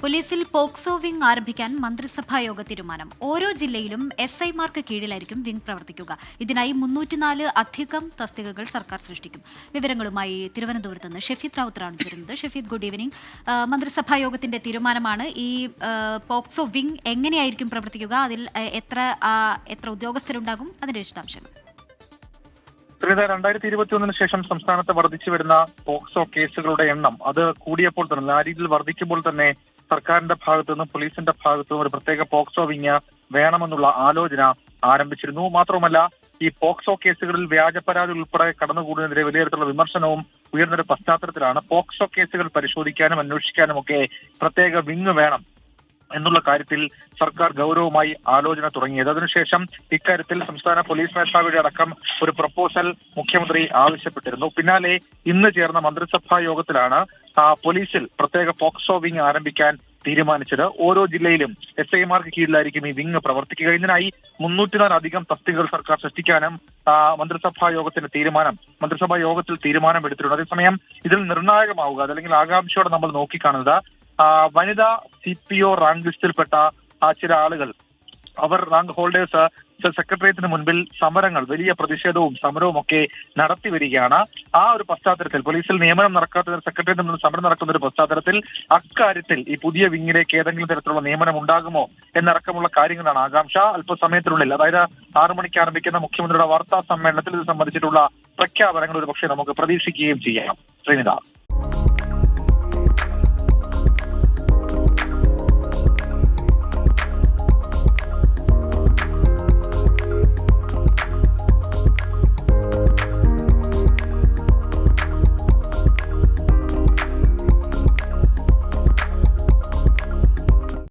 പോലീസിൽ POCSO wing ആരംഭിക്കാൻ മന്ത്രിസഭാ യോഗ തീരുമാനം. ഓരോ ജില്ലയിലും SI-മാർക്ക് കീഴിലായിരിക്കും വിംഗ് പ്രവർത്തിക്കുക. ഇതിനായി 304 അധികം തസ്തികകൾ സർക്കാർ സൃഷ്ടിക്കും. വിവരങ്ങളുമായി തിരുവനന്തപുരത്ത് നിന്ന് ഷെഫീദ് റാവുത്തറാണ് ചേരുന്നത്. Shefeed, good evening. മന്ത്രിസഭാ യോഗത്തിന്റെ തീരുമാനമാണ്. ഈ പോക്സോ വിംഗ് എങ്ങനെയായിരിക്കും പ്രവർത്തിക്കുക? അതിൽ എത്ര ഉദ്യോഗസ്ഥരുണ്ടാകും? അതിന്റെ വിശദാംശങ്ങൾ. 2021 ശേഷം സംസ്ഥാനത്ത് വർദ്ധിച്ചു വരുന്ന പോക്സോ കേസുകളുടെ എണ്ണം അത് കൂടിയപ്പോൾ തന്നെ ആ രീതിയിൽ വർദ്ധിക്കുമ്പോൾ തന്നെ സർക്കാരിന്റെ ഭാഗത്തുനിന്നും പോലീസിന്റെ ഭാഗത്തുനിന്നും ഒരു പ്രത്യേക പോക്സോ വിങ് വേണമെന്നുള്ള ആലോചന ആരംഭിച്ചിരുന്നു. മാത്രമല്ല, ഈ പോക്സോ കേസുകളിൽ വ്യാജ പരാതി ഉൾപ്പെടെ കടന്നുകൂടുന്നതിനെതിരെ വലിയ തരത്തിലുള്ള വിമർശനവും ഉയർന്നൊരു പശ്ചാത്തലത്തിലാണ് പോക്സോ കേസുകൾ പരിശോധിക്കാനും അന്വേഷിക്കാനും ഒക്കെ പ്രത്യേക വിങ് വേണം എന്നുള്ള കാര്യത്തിൽ സർക്കാർ ഗൗരവമായി ആലോചന തുടങ്ങിയത്. അതിനുശേഷം ഇക്കാര്യത്തിൽ സംസ്ഥാന പോലീസ് മേധാവിയുടെ അടക്കം ഒരു പ്രപ്പോസൽ മുഖ്യമന്ത്രി ആവശ്യപ്പെട്ടിരുന്നു. പിന്നാലെ ഇന്ന് ചേർന്ന മന്ത്രിസഭാ യോഗത്തിലാണ് പോലീസിൽ പ്രത്യേക പോക്സോ വിങ് ആരംഭിക്കാൻ തീരുമാനിച്ചത്. ഓരോ ജില്ലയിലും SI-മാർക്ക് കീഴിലായിരിക്കും ഈ വിങ് പ്രവർത്തിക്കുക. ഇതിനായി 304 അധികം തസ്തികകൾ സർക്കാർ സൃഷ്ടിക്കാനും മന്ത്രിസഭാ യോഗത്തിൽ തീരുമാനമെടുത്തിട്ടുണ്ട്. അതേസമയം ഇതിൽ നിർണായകമാവുക അല്ലെങ്കിൽ ആകാംക്ഷയോടെ നമ്മൾ നോക്കിക്കാണുന്നത് വനിതാ CPO റാങ്ക് ലിസ്റ്റിൽപ്പെട്ട ചില ആളുകൾ, അവർ റാങ്ക് ഹോൾഡേഴ്സ് സെക്രട്ടേറിയറ്റിന് മുൻപിൽ വലിയ പ്രതിഷേധവും സമരവും ഒക്കെ നടത്തി വരികയാണ്. ആ ഒരു പശ്ചാത്തലത്തിൽ പോലീസിൽ നിയമനം നടക്കാത്ത സെക്രട്ടേറിയറ്റിന് മുന്നിൽ സമരം നടക്കുന്ന ഒരു പശ്ചാത്തലത്തിൽ അക്കാര്യത്തിൽ ഈ പുതിയ വിങ്ങിലേക്ക് ഏതെങ്കിലും തരത്തിലുള്ള നിയമനം ഉണ്ടാകുമോ എന്നടക്കമുള്ള കാര്യങ്ങളാണ് ആകാംക്ഷ. അല്പസമയത്തിനുള്ളിൽ, അതായത് 6 മണിക്ക് ആരംഭിക്കുന്ന മുഖ്യമന്ത്രിയുടെ വാർത്താ സമ്മേളനത്തിൽ ഇത് സംബന്ധിച്ചിട്ടുള്ള പ്രഖ്യാപനങ്ങൾ ഒരുപക്ഷെ നമുക്ക് പ്രതീക്ഷിക്കുകയും ചെയ്യാം. ശ്രീനിത.